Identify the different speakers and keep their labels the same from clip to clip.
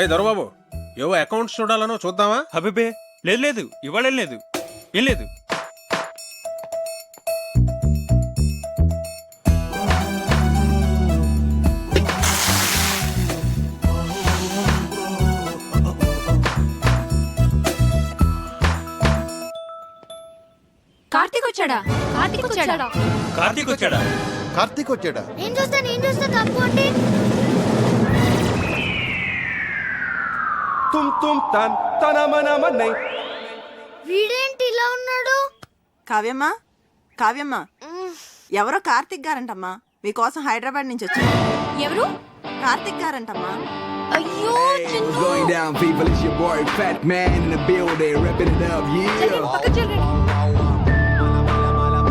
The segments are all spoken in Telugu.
Speaker 1: రే దొరబాబు ఏవో అకౌంట్స్ చూడాలనో చూద్దామా?
Speaker 2: అబ్బే లేదు లేదు, ఇవాళ లేదు, ఏం లేదు.
Speaker 3: కార్తీక్ వచ్చాడా? కార్తీక్ వచ్చాడా?
Speaker 2: కార్తీక్ వచ్చాడా?
Speaker 4: కార్తీక్ వచ్చాడా?
Speaker 5: నేను చూస్తా కప్పుకోండి.
Speaker 6: తుమ్ తుమ్ తన్ తనమనమన్నై.
Speaker 5: వీడేంటి ఇలా ఉన్నాడు?
Speaker 7: కావ్యమ్మ ఎవరో కార్తిక్ గారంటమ్మా, మీకోసం హైదరాబాద్ నుంచి వచ్చారు.
Speaker 3: ఎవరు?
Speaker 7: కార్తిక్ గారంటమ్మా.
Speaker 3: అయ్యో
Speaker 8: What's going down, people? It's your boy Fat Man in the building, repping it up, yeah.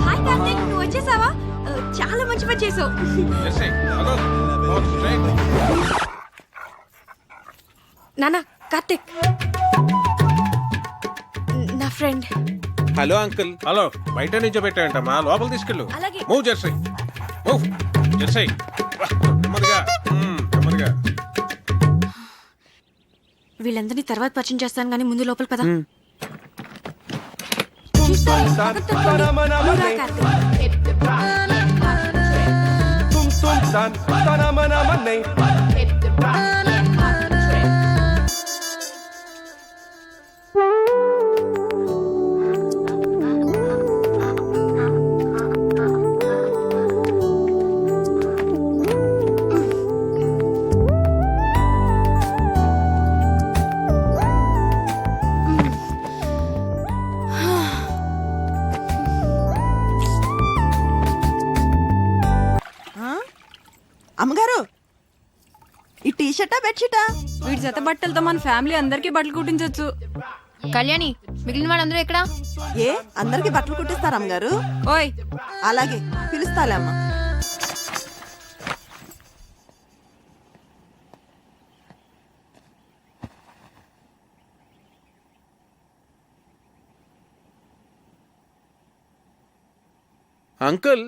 Speaker 3: Hi Karthik, నువ్వు వచ్చేసావా? చాలా మంచి పని చేసావు. నానా, కార్తీక్ నా ఫ్రెండ్.
Speaker 1: Hello uncle. హలో, బయట నుంచో పెట్టాయంటమ్మా, లోపల తీసుకెళ్ళు.
Speaker 3: అలాగే.
Speaker 1: Move Jersey, move Jersey. నెమ్మదిగా నెమ్మదిగా.
Speaker 3: వీళ్ళందరినీ తర్వాత పరిచయం చేస్తాను కానీ ముందు లోపల పద.
Speaker 6: తుమ్ తుమ్ తన్ తనమనమన్నై. తుమ్ తుమ్ తన్ తనమనమన్నై.
Speaker 7: అమ్మగారు, ఈ టీ షర్టా బెడ్షీటా?
Speaker 9: వీడి జత బట్టలతో మన ఫ్యామిలీ అందరికీ బట్టలు కుట్టించొచ్చు.
Speaker 3: కళ్యాణి, మిగిలిన వాళ్ళందరూ ఎక్కడా?
Speaker 7: ఏ అందరికి బట్టలు కుట్టిస్తారా అమ్మగారు?
Speaker 9: ఓయ్,
Speaker 7: అలాగే పిలుస్తాలే అమ్మ.
Speaker 10: అంకుల్,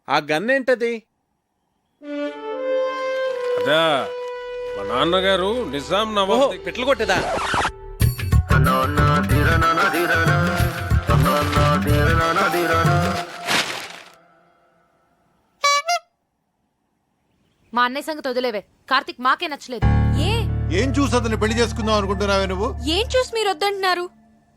Speaker 10: ఆ గన్ ఏంటది?
Speaker 1: అదా మా నాన్నగారు నిజాం నవాబ్
Speaker 10: పెట్లు కొట్టేదా?
Speaker 3: మా అన్నయ్య సంగతి వదిలేవే. కార్తీక్ మాకే నచ్చలేదు.
Speaker 4: ఏం చూసి అతన్ని పెళ్లి చేసుకుందాం అనుకుంటున్నావే నువ్వు?
Speaker 3: ఏం చూసి మీరు వద్దంటున్నారు?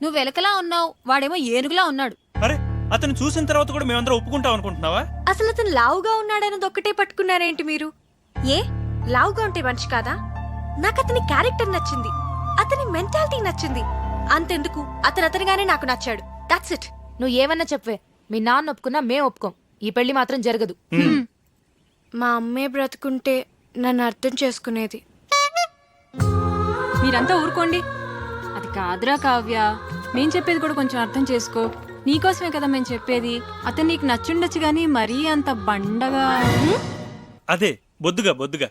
Speaker 3: నువ్వు వెలకలా ఉన్నావు, వాడేమో ఏనుగులా ఉన్నాడు.
Speaker 2: అరే, అతను చూసిన తర్వాత కూడా మేమందరం ఒప్పుకుంటాం అనుకుంటున్నావా?
Speaker 3: అసలు అతను లావుగా ఉన్నాడన్నది ఒక్కటే పట్టుకున్నారేంటి మీరు? లావుగా ఉంటే మనిషి కాదా? నాకు అతని క్యారెక్టర్ నచ్చింది, అతని మెంటాలిటీ నచ్చింది. అంతెందుకు, అతనిగానే నాకు నచ్చాడు. That's it. నువ్వు ఏమన్నా చెప్పవే, మీ నాన్న ఒప్పుకున్నా మేం ఒప్పుకోం. ఈ పెళ్లి మాత్రం జరగదు. మా అమ్మే బ్రతుకుంటే నన్ను అర్థం చేసుకునేది.
Speaker 9: మీరంతా ఊరుకోండి. అది కాదురా కావ్య, మేం చెప్పేది కూడా కొంచెం అర్థం చేసుకో. నీకోసమే కదా మేము చెప్పేది. అతను నీకు నచ్చుండొచ్చు గానీ మరీ అంత బండగా.
Speaker 2: అదే బొద్దుగా.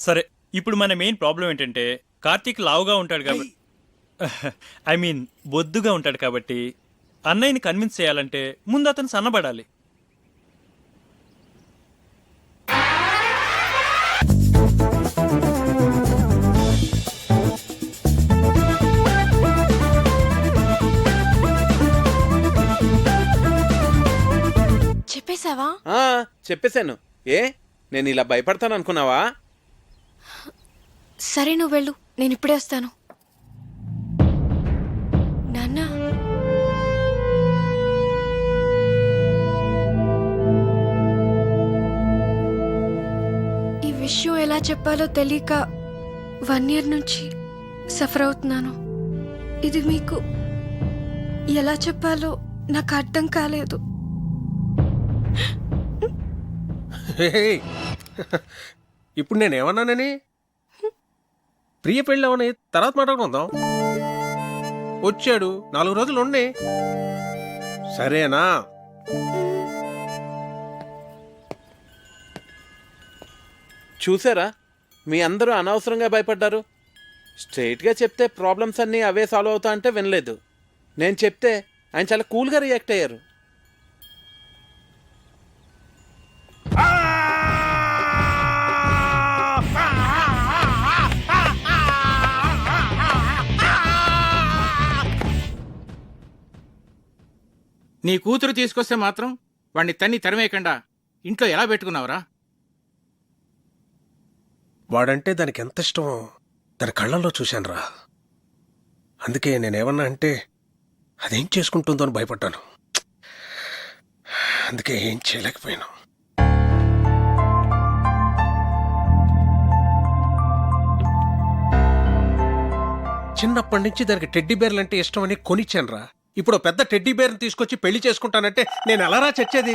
Speaker 2: సరే, ఇప్పుడు మన మెయిన్ ప్రాబ్లం ఏంటంటే కార్తీక్ లావుగా ఉంటాడు కాబట్టి, ఐ మీన్ బొద్దుగా ఉంటాడు కాబట్టి అన్నయ్యని కన్విన్స్ చేయాలంటే ముందు అతను సన్నబడాలి.
Speaker 3: చెప్పేశావా?
Speaker 10: చెప్పేశాను. ఏ, నేను ఇలా భయపడతాను అనుకున్నావా?
Speaker 3: సరే, నువ్వు వెళ్ళు, నేను ఇప్పుడే వస్తాను. నాన్న, ఈ విషయం ఎలా చెప్పాలో తెలియక 1 year నుంచి సఫర్ అవుతున్నాను. ఇది మీకు ఎలా చెప్పాలో నాకు అర్థం కాలేదు.
Speaker 1: ఇప్పుడు నేనేమన్నానని? ప్రియ పెళ్ళి అవని తర్వాత మాట్లాడుకుందాం. వచ్చాడు, 4 రోజులు ఉండి, సరేనా?
Speaker 10: చూసారా, మీ అందరూ అనవసరంగా భయపడ్డారు. స్ట్రైట్గా చెప్తే ప్రాబ్లమ్స్ అన్నీ అవే సాల్వ్ అవుతా అంటే వినలేదు. నేను చెప్తే ఆయన చాలా కూల్గా రియాక్ట్ అయ్యారు.
Speaker 11: నీ కూతురు తీసుకొస్తే మాత్రం వాణ్ణి తన్ని తరిమేయకుండా ఇంట్లో ఎలా పెట్టుకున్నావురా?
Speaker 1: వాడంటే దానికి ఎంత ఇష్టమో దాని కళ్ళల్లో చూశానురా. అందుకే నేనేమన్నా అంటే అదేం చేసుకుంటుందో అని భయపడ్డాను. అందుకే ఏం చేయలేకపోయాను. చిన్నప్పటి నుంచి దానికి టెడ్డీ బేర్లు అంటే ఇష్టం అని కొనిచ్చానురా. ఇప్పుడు ఓ పెద్ద టెడ్డీ బేర్ని తీసుకొచ్చి పెళ్లి చేసుకుంటానంటే నేను ఎలారా చచ్చేది?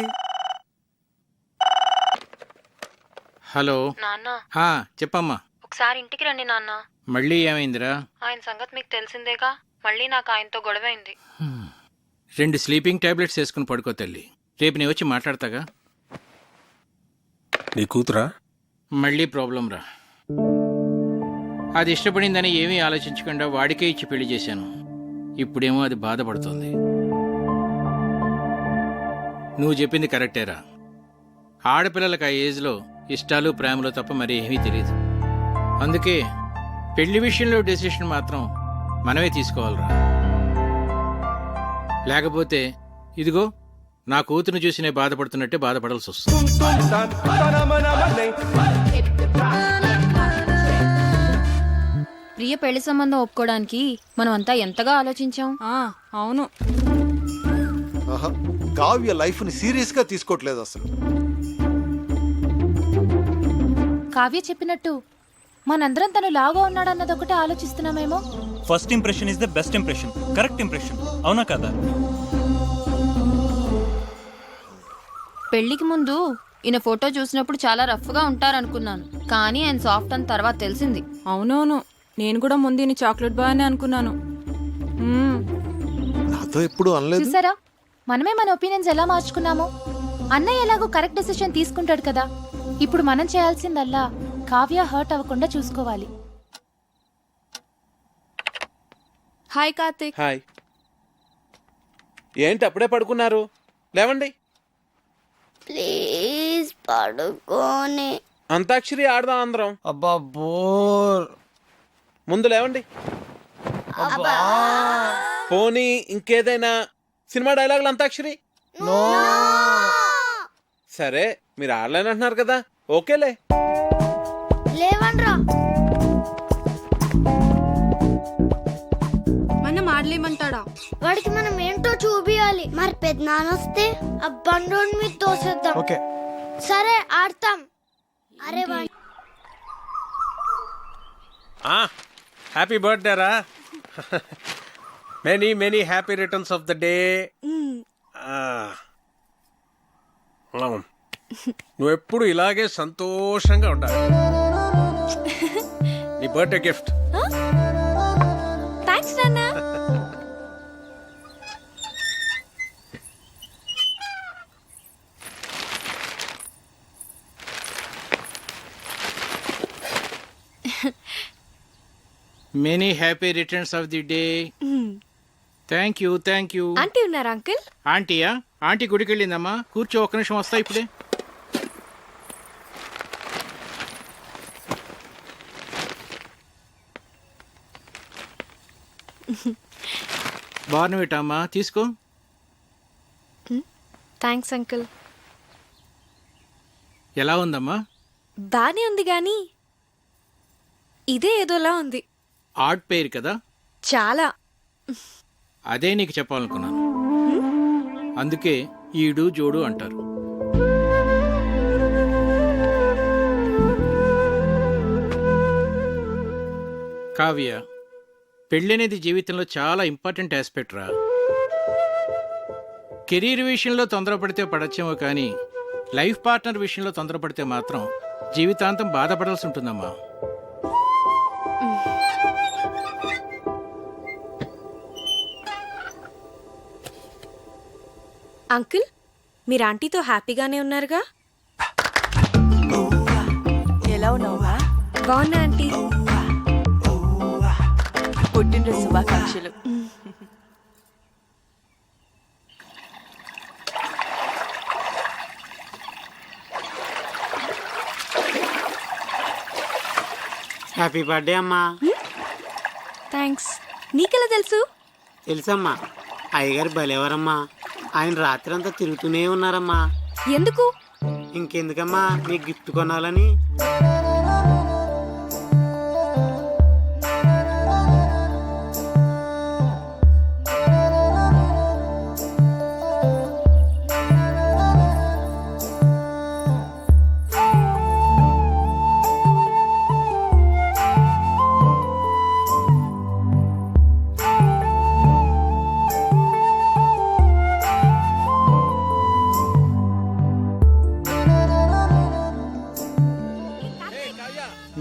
Speaker 11: హలో
Speaker 9: నాన్న
Speaker 11: హా, చెప్పమ్మా.
Speaker 9: ఒకసారి ఇంటికి రండి నాన్న.
Speaker 11: మళ్ళీ ఏమైందిరా?
Speaker 9: ఆయన సంగతి మీకు తెలిసిందేగా. మళ్ళీ నాకు ఆయనతో గొడవైంది.
Speaker 11: 2 స్లీపింగ్ టాబ్లెట్స్ వేసుకుని పడుకో తల్లి. రేపు నేను వచ్చి మాట్లాడతాగా.
Speaker 1: నీ కూతురా?
Speaker 11: మళ్ళీ ప్రాబ్లం రా. అది ఇష్టపడిందని ఏమీ ఆలోచించకుండా వాడికే ఇచ్చి పెళ్లి చేశాను. ఇప్పుడేమో అది బాధపడుతోంది. నువ్వు చెప్పింది కరెక్టేరా. ఆడపిల్లలకు ఆ ఏజ్లో ఇష్టాలు ప్రేమలు తప్ప మరి ఏమీ తెలియదు. అందుకే పెళ్లి విషయంలో డెసిషన్ మాత్రం మనమే తీసుకోవాలిరా. లేకపోతే ఇదిగో నా కూతురు చూసి నేను బాధపడుతున్నట్టే బాధపడాల్సి వస్తుంది.
Speaker 9: ప్రియ పెళ్లి సంబంధం ఒప్పుకోవడానికి మనం అంతా ఎంతగా ఆలోచించాం. అవును.
Speaker 4: ఆహా, కావ్య లైఫ్ ని సీరియస్ గా తీసుకోవట్లేదు అసలు.
Speaker 3: కావ్య చెప్పినట్టు మనందరం తను లావుగా ఉన్నాడన్నది ఒకటే ఆలోచిస్తున్నామేమో.
Speaker 2: First impression is the best impression. Correct impression. అవునా కదా?
Speaker 9: పెళ్లికి ముందు ఈయన ఫోటో చూసినప్పుడు చాలా రఫ్ గా ఉంటారనుకున్నాను. కానీ ఆయన సాఫ్ట్ అని తర్వాత తెలిసింది.
Speaker 3: అవునవును, నేను కూడా ముందు ఈయన చాక్లెట్ బాయ్ అని అనుకున్నాను.
Speaker 4: నాతో ఎప్పుడు అనలేదు.
Speaker 3: చూసారా, మనమే మన ఒపీనియన్స్ ఎలా మార్చుకున్నామో. అన్నయ్య ఎలాగో కరెక్ట్ డెసిషన్ తీసుకుంటాడు కదా. ఇప్పుడు మనం చేయాల్సిందల్లా కావ్య హర్ట్ అవ్వకుండా చూసుకోవాలి. హాయ్ కార్తిక్.
Speaker 10: హాయ్. ఏంటి అప్పుడే పడుకున్నారు? లేవండి.
Speaker 5: ప్లీజ్ పడుకోని.
Speaker 10: అంతాక్షరి ఆడదాం అందరం.
Speaker 1: అబ్బా బోర్.
Speaker 10: ముందు లేవండి. పోనీ ఇంకేదైనా సినిమా డైలాగులు అంతాక్షరి? సరే, మీరు ఆడలేనంటున్నారు కదా, ఓకేలే.
Speaker 5: లేవన్రా.
Speaker 3: మనం ఆడలేమంటాడా?
Speaker 5: వాడికి మనం ఏంటో చూపియాలి. మరి పెద్దనాన్నొస్తే ఆ బండోడి మీద తోసేద్దాం.
Speaker 1: ఓకే,
Speaker 5: సరే ఆడతాం. అరే వాడి
Speaker 1: హ్యాపీ బర్త్డే రా. Many many happy returns of the day. నువ్వెప్పుడు ఇలాగే సంతోషంగా ఉండాలి. నీ బర్త్డే గిఫ్ట్.
Speaker 3: థ్యాంక్స్ నాన్న.
Speaker 11: Many happy returns of the day. Thank you, thank you.
Speaker 3: Aunty ఉన్నారా అంకుల్?
Speaker 11: ఆంటీయా? ఆంటీ గుడికి వెళ్ళిందమ్మా. కూర్చో, ఒక్క నిమిషం వస్తా ఇప్పుడే. బార్నవిటా అమ్మా, తీసుకో.
Speaker 3: Thanks uncle.
Speaker 11: ఎలా ఉందమ్మా?
Speaker 3: బానే ఉంది గాని ఇదే ఏదోలా ఉంది.
Speaker 11: ఆర్ట్ పేరు కదా.
Speaker 3: చాలా.
Speaker 11: అదే నీకు చెప్పాలనుకున్నాను. అందుకే ఈడు జోడు అంటారు. కావ్య, పెళ్ళనేది జీవితంలో చాలా ఇంపార్టెంట్ ఆస్పెక్ట్ రా. కెరీర్ విషయంలో తొందరపడితే పడచ్చేమో కానీ లైఫ్ పార్ట్నర్ విషయంలో తొందరపడితే మాత్రం జీవితాంతం బాధపడాల్సి ఉంటుందమ్మా.
Speaker 3: అంకుల్, మీరు ఆంటీతో హ్యాపీగానే ఉన్నారుగా?
Speaker 7: ఎలా ఉన్నావా?
Speaker 3: బాగున్నా ఆంటీ.
Speaker 7: పుట్టినరోజు శుభాకాంక్షలు.
Speaker 12: హ్యాపీ బర్త్డే అమ్మా.
Speaker 3: థ్యాంక్స్. నీకెలా తెలుసు?
Speaker 12: తెలుసమ్మా, అయ్యగారు భలేవారమ్మా. ఆయన రాత్రి అంతా తిరుగుతూనే ఉన్నారమ్మా.
Speaker 3: ఎందుకు?
Speaker 12: ఇంకెందుకమ్మా, నీకు గిఫ్ట్ కొనాలని.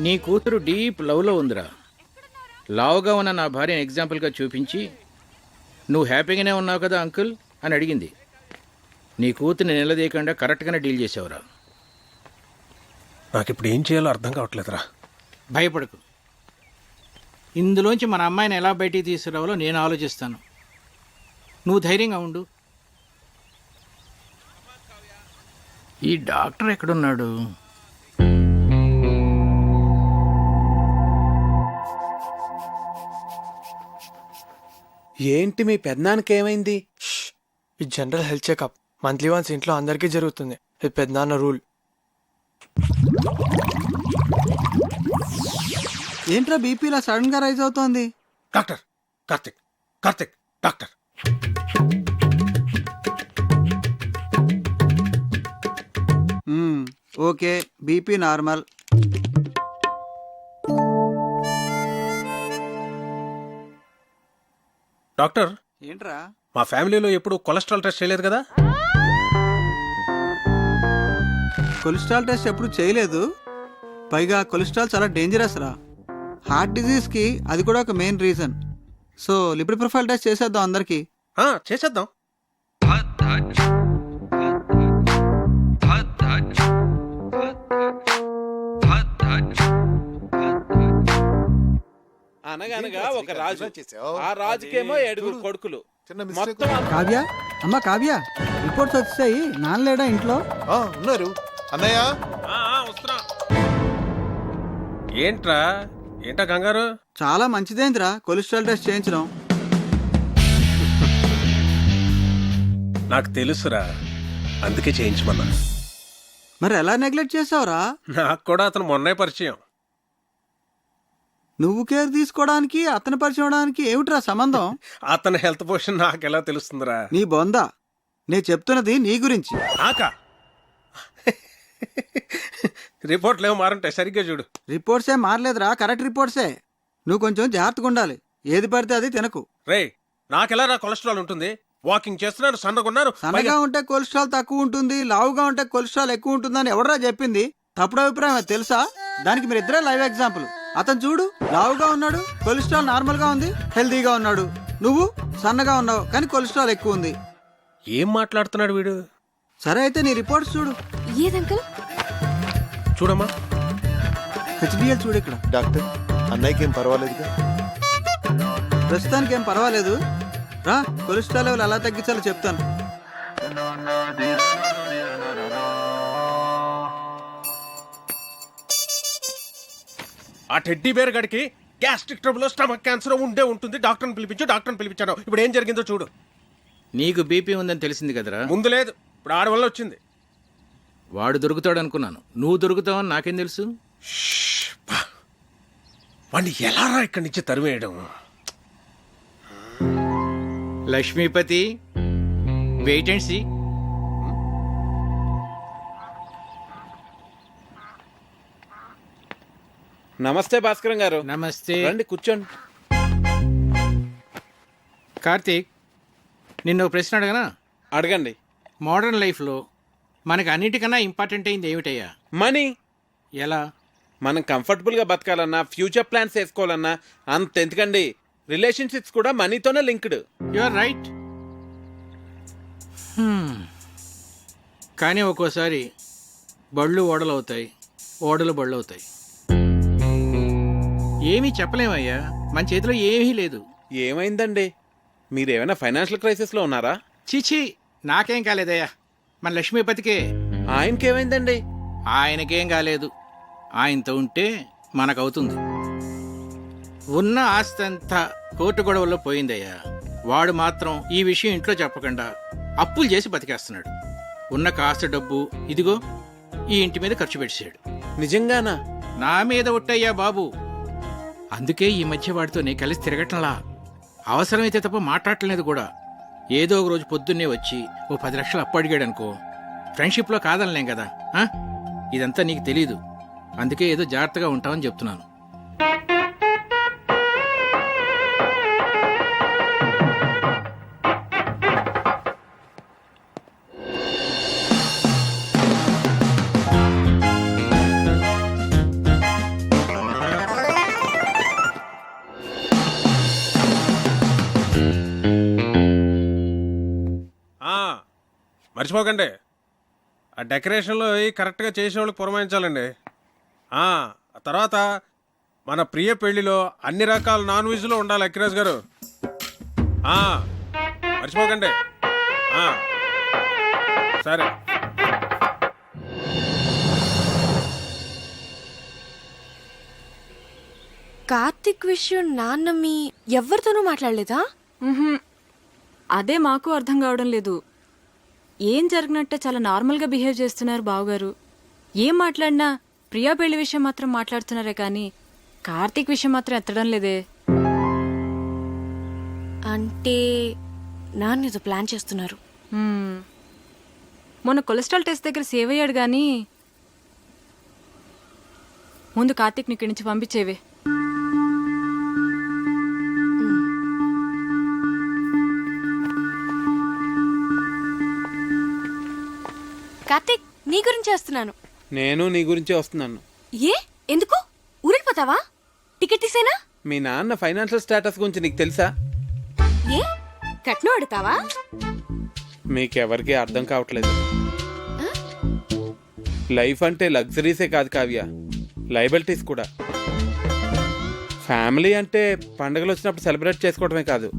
Speaker 11: నీ కూతురు డీప్ లవ్లో ఉందిరా. లావుగా ఉన్న నా భార్యను ఎగ్జాంపుల్గా చూపించి నువ్వు హ్యాపీగానే ఉన్నావు కదా అంకుల్ అని అడిగింది. నీ కూతుర్ని నిలదీయకుండా కరెక్ట్గానే డీల్ చేసావురా.
Speaker 1: నాకు ఇప్పుడు ఏం చేయాలో అర్థం కావట్లేదురా.
Speaker 11: భయపడకు, ఇందులోంచి మన అమ్మాయిని ఎలా బయటికి తీసుకురావాలో నేను ఆలోచిస్తాను. నువ్వు ధైర్యంగా ఉండు. ఈ డాక్టర్ ఎక్కడున్నాడు?
Speaker 10: ఏంటి మీ పెద్దనాన్నకి ఏమైంది?
Speaker 13: ఈ general health checkup monthly once ఇంట్లో అందరికీ జరుగుతుంది. ఇది పెద్దనాన్న రూల్.
Speaker 12: ఏంట్రా బీపీ ఇలా సడన్ గా రైజ్ అవుతోంది?
Speaker 1: Doctor Karthik, Karthik doctor.
Speaker 12: Okay, BP normal.
Speaker 1: Doctor,
Speaker 12: ఏంట్రా?
Speaker 1: మా ఫ్యామిలీలో ఎప్పుడు కొలెస్ట్రాల్ టెస్ట్ చేయలేదు కదా?
Speaker 12: కొలెస్ట్రాల్ టెస్ట్ ఎప్పుడు చేయలేదు. పైగా కొలెస్ట్రాల్ చాలా డేంజరస్ రా. హార్ట్ డిజీజ్కి అది కూడా ఒక main reason. So lipid profile test చేసేద్దాం అందరికి.
Speaker 1: చేసేద్దాం.
Speaker 10: అనగనగా ఒక రాజు, ఆ రాజుకేమో 7 కొడుకులు. మొత్తం
Speaker 12: కావ్య, అమ్మ కావ్య, రిపోర్ట్స్ వచ్చాయి. నాన్నలేడా ఇంట్లో?
Speaker 4: ఉన్నారు అన్నయ్య.
Speaker 1: ఏంట్రా ఏంటా కంగారు?
Speaker 12: చాలా మంచిదేంద్రా కొలెస్ట్రాల్ టెస్ట్ చేయించడం.
Speaker 1: నాకు తెలుసురా, అందుకే చేయించమన్నా.
Speaker 12: మరి ఎలా నెగ్లెక్ట్ చేసావురా?
Speaker 1: నాకు కూడా అతను మొన్నే పరిచయం.
Speaker 12: నువ్వు కేర్ తీసుకోవడానికి అతను పరిచయం అవడానికి ఏమిట్రా సంబంధం?
Speaker 1: అతని హెల్త్ పొజిషన్ నాకెలా తెలుస్తుందిరా?
Speaker 12: నీ బొందా, నేను చెప్తున్నది నీ గురించి.
Speaker 1: నాకా? రిపోర్ట్లు ఏమో మారంటాయి, సరిగ్గా చూడు.
Speaker 12: రిపోర్ట్సే మారలేదురా, కరెక్ట్ రిపోర్ట్సే. నువ్వు కొంచెం జాగ్రత్తగా ఉండాలి. ఏది పడితే అది తినకు.
Speaker 1: రేయ్, నాకెలా రా కొలెస్ట్రాల్ ఉంటుంది? వాకింగ్ చేస్తున్నాను, సన్నగున్నాను.
Speaker 12: సన్నగా ఉంటే కొలెస్ట్రాల్ తక్కువ ఉంటుంది, లావుగా ఉంటే కొలెస్ట్రాల్ ఎక్కువ ఉంటుందని ఎవడరా చెప్పింది? తప్పుడు అభిప్రాయం అది తెలుసా? దానికి మీరిద్దరే లైవ్ ఎగ్జాంపుల్. అతను చూడు, లావుగా ఉన్నాడు, కొలెస్ట్రాల్ నార్మల్ గా ఉంది, హెల్దీగా ఉన్నాడు. నువ్వు సన్నగా ఉన్నావు కానీ కొలెస్ట్రాల్ ఎక్కువ ఉంది.
Speaker 1: ఏం మాట్లాడుతున్నాడు వీడు?
Speaker 12: సరే అయితే నీ రిపోర్ట్స్ చూడు.
Speaker 3: ఏదంకల్?
Speaker 1: చూడమ్మా,
Speaker 12: హెచ్డిఎల్ చూడు ఇక్కడ.
Speaker 4: డాక్టర్, అన్నయ్యకి ఏం పర్వాలేదుగా?
Speaker 12: ప్రస్తుతానికి ఏం పర్వాలేదు. రా, కొలెస్ట్రాల్ లెవెల్ ఎలా తగ్గించాలో చెప్తాను.
Speaker 1: ఆ టెడ్డీ బేర్ గడికి గ్యాస్ట్రిక్ ట్రబుల్, స్టమక్ క్యాన్సర్ ఉండే ఉంటుంది. డాక్టర్ని పిలిపించాను. ఇప్పుడు ఏం జరిగిందో చూడు.
Speaker 11: నీకు బీపీ ఉందని తెలిసింది కదరా?
Speaker 1: ముందు లేదు, ఇప్పుడు ఆడ వల్ల వచ్చింది.
Speaker 11: వాడు దొరుకుతాడు అనుకున్నాను, నువ్వు దొరుకుతావని నాకేం తెలుసు?
Speaker 1: వాడిని ఎలా రా ఇక్కడి నుంచి తరివేయడం?
Speaker 11: Lakshmipati, wait and see.
Speaker 10: నమస్తే భాస్కరం గారు.
Speaker 11: నమస్తే.
Speaker 10: రండి కూర్చోండి.
Speaker 11: కార్తీక్, నిన్ను ప్రశ్న అడగనా?
Speaker 10: అడగండి.
Speaker 11: మోడర్న్ లైఫ్లో మనకు అన్నిటికన్నా ఇంపార్టెంట్ అయింది ఏమిటయ్యా?
Speaker 10: మనీ.
Speaker 11: ఎలా?
Speaker 10: మనం కంఫర్టబుల్గా బతకాలన్నా, ఫ్యూచర్ ప్లాన్స్ వేసుకోవాలన్నా అంత ఎందుకండి, రిలేషన్షిప్స్ కూడా మనీతోనే లింక్డ్.
Speaker 11: You are right. కానీ ఒక్కోసారి బళ్ళు ఓడలు అవుతాయి, ఓడలు బళ్ళు అవుతాయి. ఏమీ చెప్పలేమయ్యా, మన చేతిలో ఏమీ లేదు.
Speaker 10: ఏమైందండి? మీరేమైనా ఫైనాన్షియల్ క్రైసిస్లో ఉన్నారా?
Speaker 11: చీచీ, నాకేం కాలేదయ్యా, మన లక్ష్మీపతికే.
Speaker 10: ఆయనకేమైందండి?
Speaker 11: ఆయనకేం కాలేదు. ఆయనతో ఉంటే మనకవుతుంది. ఉన్న ఆస్తి అంతా కోర్టు గొడవల్లో పోయిందయ్యా. వాడు మాత్రం ఈ విషయం ఇంట్లో చెప్పకుండా అప్పులు చేసి బతికేస్తున్నాడు. ఉన్న కాస్త డబ్బు ఇదిగో ఈ ఇంటి మీద ఖర్చు పెట్టాడు.
Speaker 10: నిజంగానా?
Speaker 11: నా మీద ఒట్టయ్యా బాబు. అందుకే ఈ మధ్య వాడితో నేను కలిసి తిరగటంలా. అవసరమైతే తప్ప మాట్లాడటలేదు కూడా. ఏదో ఒక రోజు పొద్దున్నే వచ్చి ఓ 10 లక్షలు అప్పు అడిగాడు అనుకో, ఫ్రెండ్షిప్లో కాదనలేం కదా. ఆ? ఇదంతా నీకు తెలీదు. అందుకే ఏదో జాగ్రత్తగా ఉంటామని చెప్తున్నాను.
Speaker 1: మర్చిపోకండి, ఆ డెకరేషన్లో కరెక్ట్గా చేసేవాళ్ళకి పురమాయించాలండి. ఆ తర్వాత మన ప్రియ పెళ్లిలో అన్ని రకాల నాన్ వెజ్లో ఉండాలి అఖిరాజ్ గారు. మర్చిపోకండి. సరే.
Speaker 3: కార్తిక్ విషయం నాన్న మీ ఎవరితోనూ మాట్లాడలేదా?
Speaker 9: అదే మాకు అర్థం కావడం లేదు. ఏం జరిగినట్టే చాలా నార్మల్గా బిహేవ్ చేస్తున్నారు బావగారు. ఏం మాట్లాడినా ప్రియా పెళ్లి విషయం మాత్రం మాట్లాడుతున్నారే కానీ కార్తీక్ విషయం మాత్రం ఎత్తడం లేదే.
Speaker 3: అంటే నాన్న ఏదో ప్లాన్ చేస్తున్నారు.
Speaker 9: మొన్న కొలెస్ట్రాల్ టెస్ట్ దగ్గర సేవ్ అయ్యాడు కానీ ముందు కార్తీక్ ఇక్కడి నుంచి పంపించేవే.
Speaker 3: కార్తిక్, నీ గురించి వస్తున్నాను.
Speaker 10: నేను నీ గురించే వస్తున్నాను.
Speaker 3: ఏ ఎందుకు ఊరెళ్ళిపోతావా? టికెట్ తీసేనా?
Speaker 10: మీ నాన్న ఫైనాన్షియల్ స్టేటస్ గురించి నీకు తెలుసా?
Speaker 3: ఏ కట్నం అడుగుతావా?
Speaker 10: మీకెవరికి అర్థం కావట్లేదు. లైఫ్ అంటే లగ్జరీసే కాదు కావ్య, లయబిలిటీస్ కూడా. ఫ్యామిలీ అంటే పండుగలు వచ్చినప్పుడు సెలబ్రేట్ చేసుకోవడమే కాదు,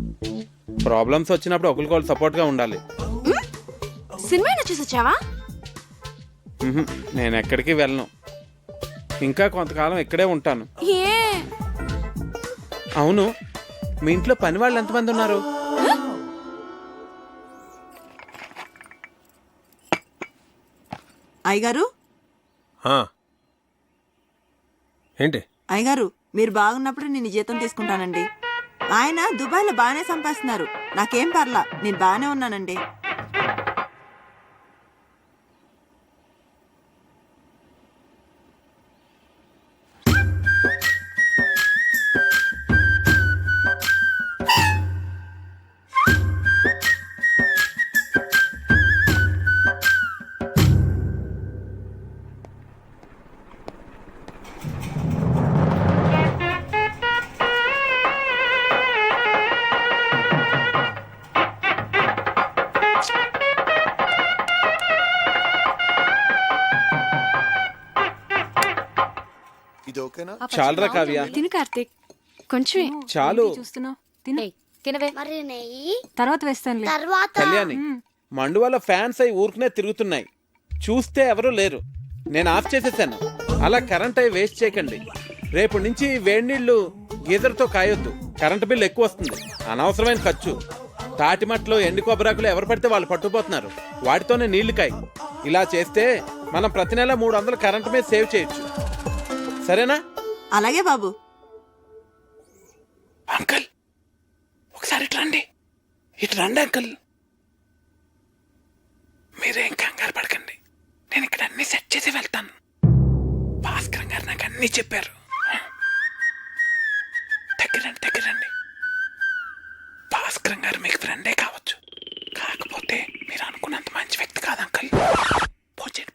Speaker 10: ప్రాబ్లమ్స్ వచ్చినప్పుడు ఒకరికొకరు సపోర్ట్గా ఉండాలి.
Speaker 3: సినిమా చూసి వచ్చావా?
Speaker 10: నేను ఎక్కడికి వెళ్ళను, ఇంకా కొంతకాలం ఇక్కడే ఉంటాను.
Speaker 3: ఏ
Speaker 10: అవును, మీ ఇంట్లో పని వాళ్ళు ఎంతమంది ఉన్నారు?
Speaker 7: అయ్యగారు,
Speaker 1: ఏంటి?
Speaker 7: అయ్యగారు మీరు బాగున్నప్పుడు నేను జీతం తీసుకుంటానండి. ఆయన దుబాయ్లో బాగానే సంపాదిస్తున్నారు, నాకేం పర్లా, నేను బాగానే ఉన్నానండి.
Speaker 4: ఇది ఓకేనా?
Speaker 10: చాలురా కావ్య,
Speaker 3: తిను కార్తిక్, కొంచెమే
Speaker 10: చాలు.
Speaker 9: చూస్తున్నావు తినే తినవే,
Speaker 5: మరి నెయ్యి
Speaker 9: తర్వాత వేస్తానులే.
Speaker 5: తర్వాత
Speaker 10: కళ్యాణి, మండువాల ఫ్యాన్స్ అయి ఊరుకునే తిరుగుతున్నాయి, చూస్తే ఎవరూ లేరు. నేను ఆఫ్ చేసేసాను. అలా కరెంట్ అయి వేస్ట్ చేయకండి. రేపు నుంచి వేడి నీళ్లు గీజర్తో కాయొద్దు, కరెంటు బిల్లు ఎక్కువ వస్తుంది, అనవసరమైన ఖర్చు. తాటిమట్లో ఎండు కొబ్బరాకులు ఎవరు పడితే వాళ్ళు పట్టుకుపోతున్నారు, వాటితోనే నీళ్లు కాయి. ఇలా చేస్తే మనం ప్రతి నెల 300 కరెంటు మీద సేవ్ చేయొచ్చు. సరేనా?
Speaker 7: అలాగే బాబు.
Speaker 10: అంకుల్ ఒకసారి ఇటు రండి, ఇటు రండి అంకుల్. మీరేం కంగారు పడకండి, నేను ఇక్కడ అన్ని సెట్ చేసి వెళ్తాను. భాస్కర్ గారు నాకు అన్ని చెప్పారు. దగ్గరండి. భాస్కర్ గారు మీకు ఫ్రెండే కావచ్చు, కాకపోతే మీరు అనుకున్నంత మంచి వ్యక్తి కాదు అంకుల్. పోచేయండి.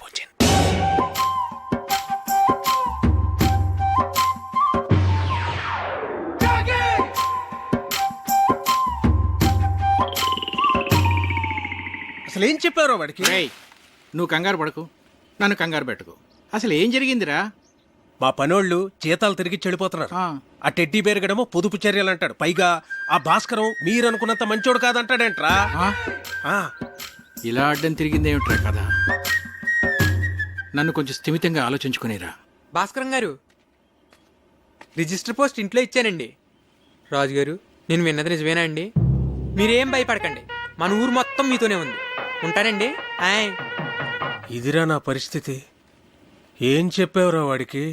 Speaker 1: అసలు ఏం చెప్పారో వాడికి?
Speaker 11: నువ్వు కంగారు పడకు, నన్ను కంగారు పెట్టుకో. అసలు ఏం జరిగిందిరా?
Speaker 1: మా పనోళ్ళు జీతాలు తిరిగి చెడిపోతున్నారు. ఆ టెడ్డీ బేరగడమో పొదుపు చర్యలు అంటాడు, పైగా ఆ భాస్కరం మీరు అనుకున్నంత మంచోడు కాదంటాడేంట్రా.
Speaker 11: ఇలా అడ్డం తిరిగిందేమిట్రా కదా. నన్ను కొంచెం స్థిమితంగా ఆలోచించుకునేరా.
Speaker 13: భాస్కరం గారు, రిజిస్టర్ పోస్ట్ ఇంట్లో ఇచ్చానండి. రాజుగారు, నేను విన్నది నిజమేనా అండి? మీరేం భయపడకండి, మన ఊరు మొత్తం మీతోనే ఉంది. ఉంటానండి. ఆయ్.
Speaker 1: ఇదిరా నా పరిస్థితి. ఏం చెప్పావురా వాడికి?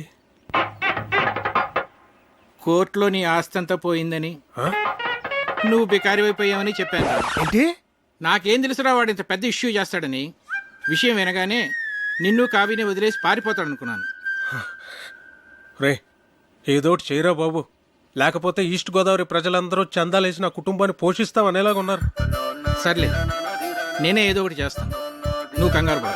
Speaker 11: కోర్టులో నీ ఆస్తి అంతా పోయిందని,
Speaker 1: ఆ?
Speaker 11: నువ్వు బికారి అయిపోయావని చెప్పాను.
Speaker 1: ఏంటి?
Speaker 11: నాకేం తెలుసురా వాడు ఇంత పెద్ద ఇష్యూ చేస్తాడని. విషయం వినగానే నిన్ను కావిని వదిలేసి పారిపోతాడు అనుకున్నాను.
Speaker 1: రే ఏదోటి చేయరా బాబు, లేకపోతే ఈస్ట్ గోదావరి ప్రజలందరూ చందాలేసి నా కుటుంబాన్ని పోషిస్తామనేలాగా ఉన్నారు.
Speaker 11: సర్లే, నేనే ఏదో ఒకటి చేస్తాను, నువ్వు కంగారు పడ.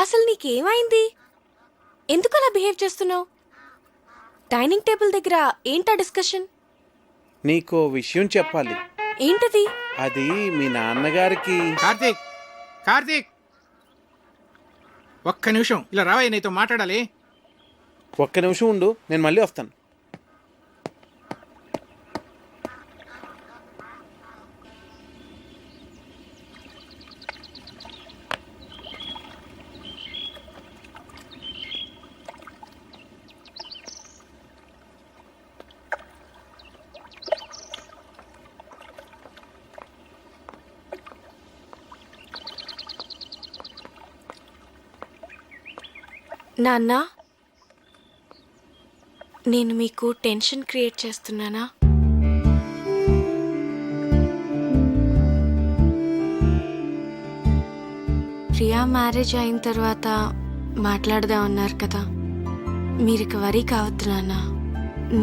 Speaker 3: అసలు నీకేమైంది? ఎందుకు అలా బిహేవ్ చేస్తున్నావు? డైనింగ్ టేబుల్ దగ్గర ఏంటా డిస్కషన్?
Speaker 10: నీకో విషయం చెప్పాలి.
Speaker 3: ఏంటది?
Speaker 10: అది మీ నాన్నగారికి.
Speaker 11: కార్తీక్, కార్తీక్, ఒక్క నిమిషం ఇలా రావయ్య, నీతో మాట్లాడాలి.
Speaker 10: ఒక్క నిమిషం ఉండు, నేను మళ్ళీ వస్తాను.
Speaker 3: నాన్న, నేను మీకు టెన్షన్ క్రియేట్ చేస్తున్నానా? ప్రియా మ్యారేజ్ అయిన తర్వాత మాట్లాడదాం అన్నారు కదా, మీరు ఇక వరీ కావద్దు నాన్న.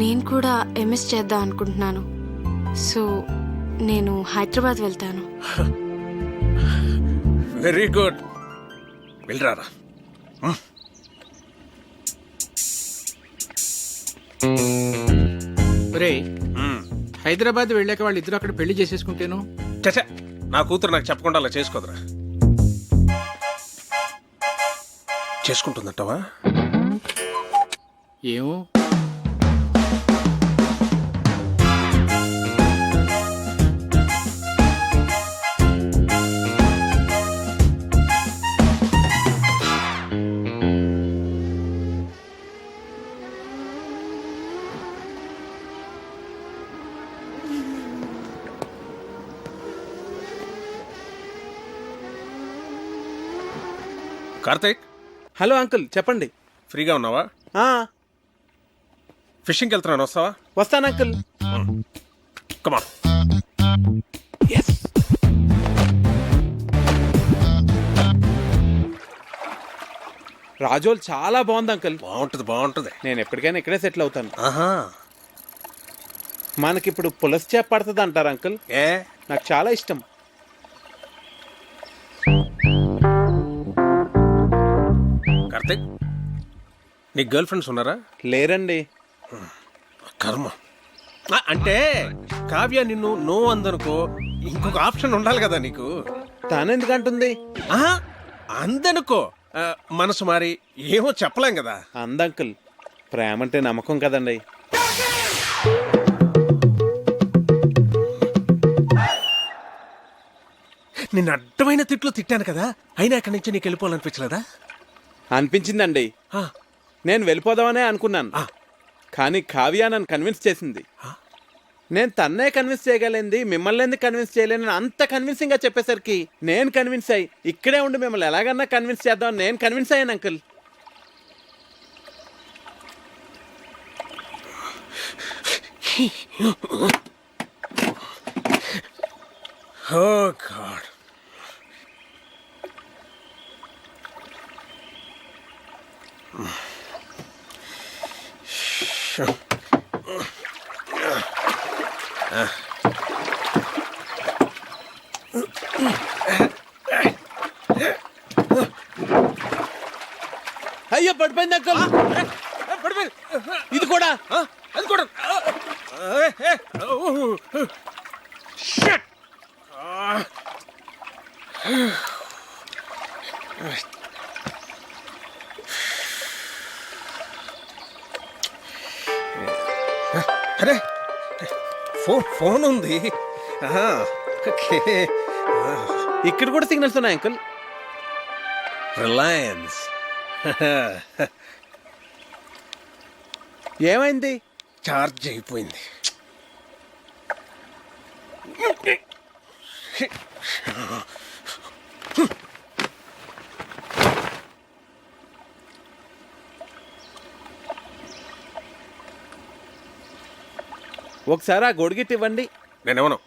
Speaker 3: నేను కూడా ఎంఎస్ చేద్దాం అనుకుంటున్నాను. సో నేను హైదరాబాద్ వెళ్తాను.
Speaker 1: వెరీ గుడ్, వెళ్ళరారా.
Speaker 11: ఒరే, హైదరాబాద్ వెళ్ళాక వాళ్ళు ఇద్దరు అక్కడ పెళ్లి చేసేసుకుంటేను.
Speaker 1: చచ్చా, నా కూతురు నాకు చెప్పకుండా అలా చేసుకోదురా. చేసుకుంటుందంటావా?
Speaker 11: ఏమో.
Speaker 1: కార్తీక్,
Speaker 10: హలో అంకుల్, చెప్పండి.
Speaker 1: ఫ్రీగా ఉన్నావా? ఫిషింగ్కి వెళ్తున్నాను, వస్తావా?
Speaker 10: వస్తాను అంకుల్.
Speaker 1: కమా.
Speaker 10: రాజోల్ చాలా బాగుంది అంకుల్.
Speaker 1: బాగుంటుంది, బాగుంటుంది.
Speaker 10: నేను ఎప్పటికైనా ఇక్కడే సెటిల్ అవుతాను.
Speaker 1: ఆహా.
Speaker 10: మనకిప్పుడు పులస చేప పడుతుంది అంటారు అంకుల్.
Speaker 1: ఏ?
Speaker 10: నాకు చాలా ఇష్టం.
Speaker 1: కార్తీక్, నీకు గర్ల్ ఫ్రెండ్స్ ఉన్నారా?
Speaker 10: లేరండి.
Speaker 1: కర్మ. అంటే కావ్య నిన్ను నో అందనుకో, ఇంకొక ఆప్షన్ ఉండాలి కదా నీకు.
Speaker 10: తానెందుకంటుంది?
Speaker 1: అందనుకో, మనసు మారి ఏమో చెప్పలేం కదా.
Speaker 10: అందంకుల్, ప్రేమ అంటే నమ్మకం కదండి.
Speaker 1: నిన్ను అడ్డమైన తిట్లు తిట్టాను కదా, అయినా ఇక్కడి నుంచి నీకు వెళ్ళిపోవాలనిపించలేదా?
Speaker 10: అనిపించిందండి. నేను వెళ్ళిపోదామనే అనుకున్నాను, కానీ కావ్య నన్ను కన్విన్స్ చేసింది. నేను తన్నే కన్విన్స్ చేయగలిగింది, మిమ్మల్ని ఎందుకు కన్విన్స్ చేయలేని అంత కన్విన్సింగ్ గా చెప్పేసరికి నేను కన్విన్స్ అయ్యి ఇక్కడే ఉండి మిమ్మల్ని ఎలాగన్నా కన్విన్స్ చేద్దామని నేను కన్విన్స్ అయ్యాను అంకుల్.
Speaker 1: Oh God.
Speaker 10: అయ్యో, పడిపోయింది అంకుల్. ఇది కూడా,
Speaker 1: అది కూడా. అరే, ఫోన్ ఉంది.
Speaker 10: ఇక్కడ కూడా సిగ్నల్స్ ఉన్నాయి అంకుల్.
Speaker 1: రిలయన్స్.
Speaker 10: ఏమైంది?
Speaker 1: ఛార్జ్ అయిపోయింది.
Speaker 10: ఒకసారి ఆ గొడుగిట్ ఇవ్వండి.
Speaker 1: నేనేమను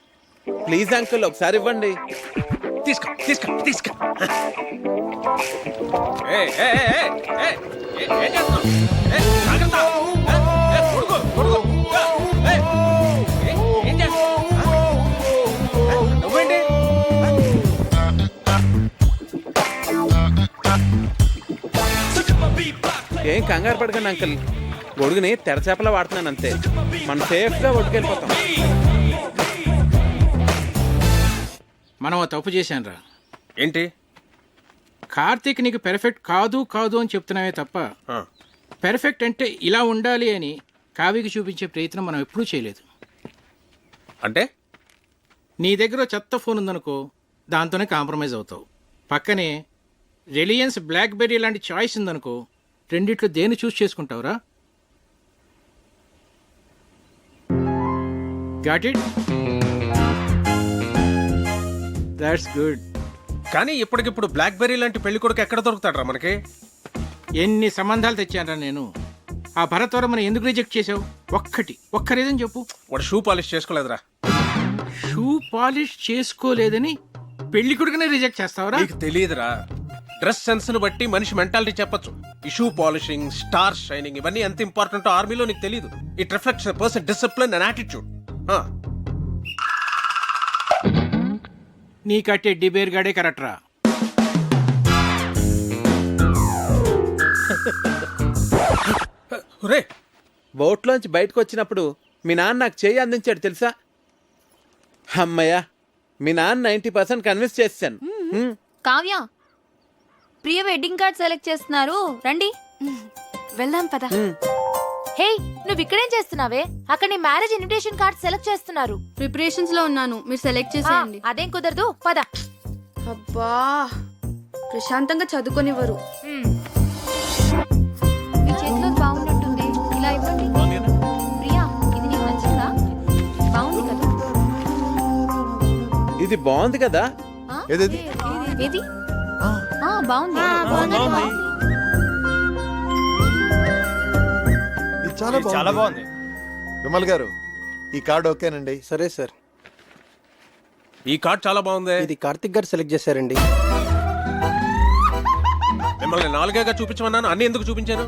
Speaker 10: ప్లీజ్ అంకుల్ ఒకసారి ఇవ్వండి.
Speaker 1: తీసుకో తీసుకో తీసుకో. ఏం చేస్తున్నావు? జాగ్రత్త. కొడుకు కొడుకు. ఏం చేస్తున్నావు? నువ్వేంటి?
Speaker 10: ఏం కంగారు పడకండి అంకుల్, గొడుగుని తెరచేపలా వాడుతున్నాను అంతే. మనం సేఫ్గా ఒడ్డుకెళ్ళిపోతాం.
Speaker 11: మనం ఓ తప్పు చేశానురా.
Speaker 1: ఏంటి?
Speaker 11: కార్తీక్ నీకు పెర్ఫెక్ట్ కాదు కాదు అని చెప్తున్నావే తప్ప పెర్ఫెక్ట్ అంటే ఇలా ఉండాలి అని కావ్యకి చూపించే ప్రయత్నం మనం ఎప్పుడూ చేయలేదు.
Speaker 1: అంటే
Speaker 11: నీ దగ్గర చెత్త ఫోన్ ఉందనుకో, దాంతోనే కాంప్రమైజ్ అవుతావు. పక్కనే రిలయన్స్ బ్లాక్బెర్రీ లాంటి చాయిస్ ఉందనుకో, రెండిట్లో దేన్ని చూస్ చేసుకుంటావురా? Got it? That's good.
Speaker 1: కానీ ఇప్పటికిప్పుడు బ్లాక్బెర్రీ లాంటి పెళ్లి కొడుకు ఎక్కడ దొరుకుతాడరా మనకి?
Speaker 11: ఎన్ని సంబంధాలు తెచ్చానరా నేను. ఆ భరత్వరమని ఎందుకు రిజెక్ట్ చేసావు? ఒక్క రీజన్ చెప్పు.
Speaker 1: వాడు షూ పాలిష్ చేసుకోలేదురా.
Speaker 11: షూ పాలిష్ చేసుకోలేదని పెళ్లి కొడుకునే రిజెక్ట్ చేస్తావరా?
Speaker 1: నీకు తెలియదురా, డ్రెస్ సెన్స్ ను బట్టి మనిషి మెంటాలిటీ చెప్పొచ్చు. ఈ షూ పాలిషింగ్, స్టార్ షైనింగ్ ఇవన్నీ ఎంత ఇంపార్టెంట్ ఆర్మీలో నీకు తెలియదు. It reflects a person discipline and attitude.
Speaker 11: నీ కట్టే డిబేర్ గాడే కరెక్ట్ రా.
Speaker 1: రే,
Speaker 10: బోట్లోంచి బయటకు వచ్చినప్పుడు మీ నాన్న నాకు చేయి అందించాడు తెలుసా? అమ్మయ్య, మీ నాన్న 90% కన్విన్స్ చేశాను.
Speaker 3: కావ్య, ప్రియ వెడ్డింగ్ కార్డ్ సెలెక్ట్ చేస్తున్నారు, రండి వెళ్దాం పద. హే, నువ్వు ఇక్కడేం చేస్తున్నావే? అక్కడ నీ మ్యారేజ్ ఇన్విటేషన్ కార్డ్ సెలెక్ట్ చేస్తున్నారు.
Speaker 9: ప్రిపరేషన్స్ లో ఉన్నాను, మీరు సెలెక్ట్ చేసేయండి.
Speaker 3: అదేం కుదరదు, పద.
Speaker 9: అబ్బా, ప్రశాంతంగా చదువుకొనివ్వరు.
Speaker 3: మీ చేతిలో బాగున్నట్టుంది, ఇలా ఇవ్వండి. ప్రియా, ఇది నీకు నచ్చిందా? బాగుంది కదా?
Speaker 10: ఇది బాగుంది కదా?
Speaker 4: ఏదేది?
Speaker 3: ఏది? బాగుంది.
Speaker 4: ఇది చాలా బాగుంది. విమల్ గారు, ఈ కార్డ్ ఓకేనండి?
Speaker 13: సరే సార్.
Speaker 1: ఈ కార్డ్ చాలా బాగుంది.
Speaker 13: ఇది కార్తిక్ గారు సెలెక్ట్ చేశారండి.
Speaker 1: మిమ్మల్ని 4గా చూపించమన్నాను, అన్ని ఎందుకు చూపించాను?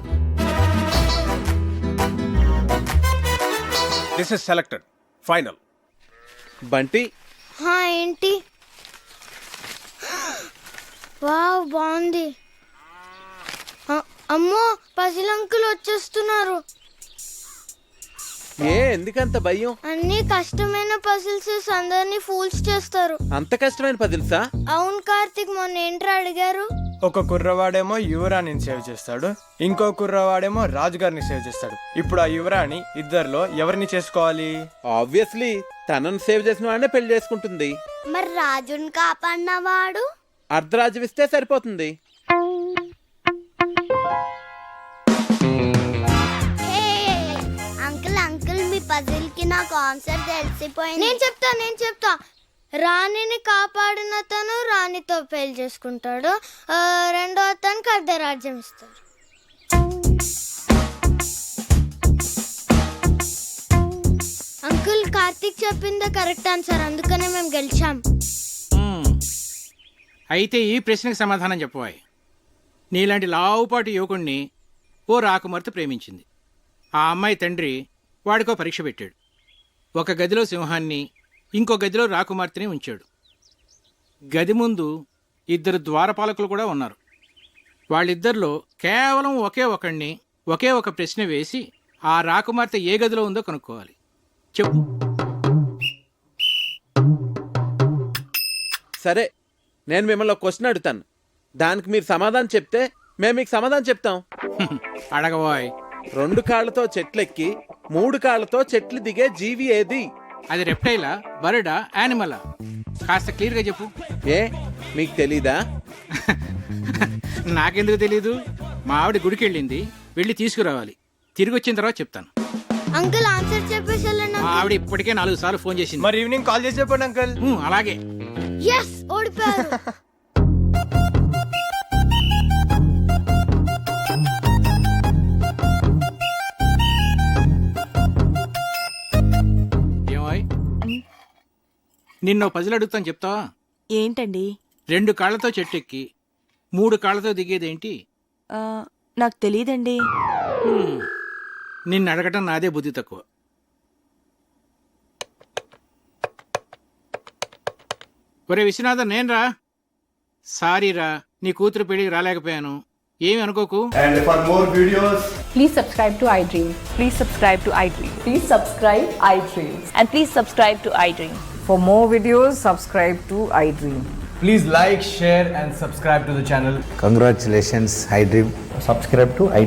Speaker 1: This is selected, final.
Speaker 10: Bunty,
Speaker 5: ఏంటి? వావ్, బాగుంది. అమ్మో, పజిల్ అంకుల్ వచ్చేస్తున్నారు.
Speaker 10: ఎందుకంత భయం?
Speaker 5: అన్ని కష్టమైన పజిల్స్ అందరినీ ఫూల్స్ చేస్తారు.
Speaker 10: అంత కష్టమైన పజిల్సా?
Speaker 5: అవును కార్తిక్, మొన్న ఏంట్రా అడిగారు?
Speaker 13: ఒక కుర్రవాడేమో యువరాణిని సేవ్ చేస్తాడు, ఇంకో కుర్రవాడేమో రాజుగారిని సేవ్ చేస్తాడు. ఇప్పుడు ఆ యువరాణి ఇద్దరిలో ఎవరిని చేసుకోవాలి?
Speaker 10: ఆబ్వియస్లీ తనను సేవ్ చేసిన వాడినే పెళ్లి చేసుకుంటుంది.
Speaker 5: మరి రాజుని కాపాడినవాడు?
Speaker 10: అర్ధరాజ్యం ఇస్తే సరిపోతుంది.
Speaker 5: అంకుల్, మీ పజిల్ కి నాకు ఆన్సర్ తెలిసిపోయింది. నేను చెప్తా. రాణిని కాపాడిన అతను రాణితో పెళ్లి చేసుకుంటాడు, రెండో అతనికి అర్ధరాజ్యం ఇస్తాడు. అంకుల్, కార్తీక్ చెప్పిందే కరెక్ట్ ఆన్సర్, అందుకనే మేము గెలిచాం.
Speaker 11: అయితే ఈ ప్రశ్నకు సమాధానం చెప్పవాయి. నీలాంటి లావుపాటి యువకుణ్ణి ఓ రాకుమార్తె ప్రేమించింది. ఆ అమ్మాయి తండ్రి వాడికో పరీక్ష పెట్టాడు. ఒక గదిలో సింహాన్ని, ఇంకో గదిలో రాకుమార్తెని ఉంచాడు. గది ముందు 2 ద్వారపాలకులు కూడా ఉన్నారు. వాళ్ళిద్దరిలో కేవలం ఒకే ఒక ప్రశ్న వేసి ఆ రాకుమార్తె ఏ గదిలో ఉందో కనుక్కోవాలి. చెప్పు.
Speaker 10: సరే, నేను మిమ్మల్ని ఒక క్వశ్చన్ అడుగుతాను, దానికి మీరు సమాధానం చెప్తే మేము మీకు సమాధానం చెప్తాం.
Speaker 11: అడగబోయ్.
Speaker 10: 2 కాళ్ళతో చెట్లెక్కి 3 కాళ్ళతో చెట్లు దిగే జీవి ఏది?
Speaker 11: అది రెప్టైలా, బర్డా, యానిమలా? కాస్త క్లియర్గా చెప్పు.
Speaker 10: మీకు తెలీదా?
Speaker 11: నాకెందుకు తెలీదు? మా ఆవిడ గుడికి వెళ్ళింది, వెళ్ళి తీసుకురావాలి. తిరిగి వచ్చిన తర్వాత చెప్తాను.
Speaker 5: అంకుల్ ఆన్సర్ చెప్పేసి వెళ్ళండి
Speaker 11: మా ఆవిడ ఇప్పటికే 4 సార్లు ఫోన్ చేసింది.
Speaker 13: మరి ఈవినింగ్ కాల్ చేసి చెప్పండి అంకుల్.
Speaker 11: అలాగే.
Speaker 5: ఎస్ ఓడిపోయారు.
Speaker 11: ఏమాయ్ నిన్న పజిల్ అడుగుతాను చెప్తావా?
Speaker 7: ఏంటండి?
Speaker 11: 2 కాళ్ళతో చెట్టు ఎక్కి 3 కాళ్ళతో దిగేదేంటి?
Speaker 7: నాకు తెలియదండి.
Speaker 11: నిన్ను అడగటం నాదే బుద్ధి తక్కువ. ఒరే విశ్వనాథన్, నేనురా. సారీరా, నీ కూతురు పెళ్ళికి రాలేకపోయాను, ఏమి అనుకోకు.
Speaker 6: And for more videos,
Speaker 9: Please subscribe to iDream. Please subscribe to iDream. Please subscribe iDream. And please subscribe to iDream. For more videos, subscribe to iDream.
Speaker 13: Please like, share and subscribe to the channel.
Speaker 8: Congratulations, iDream.
Speaker 13: Subscribe to iDream.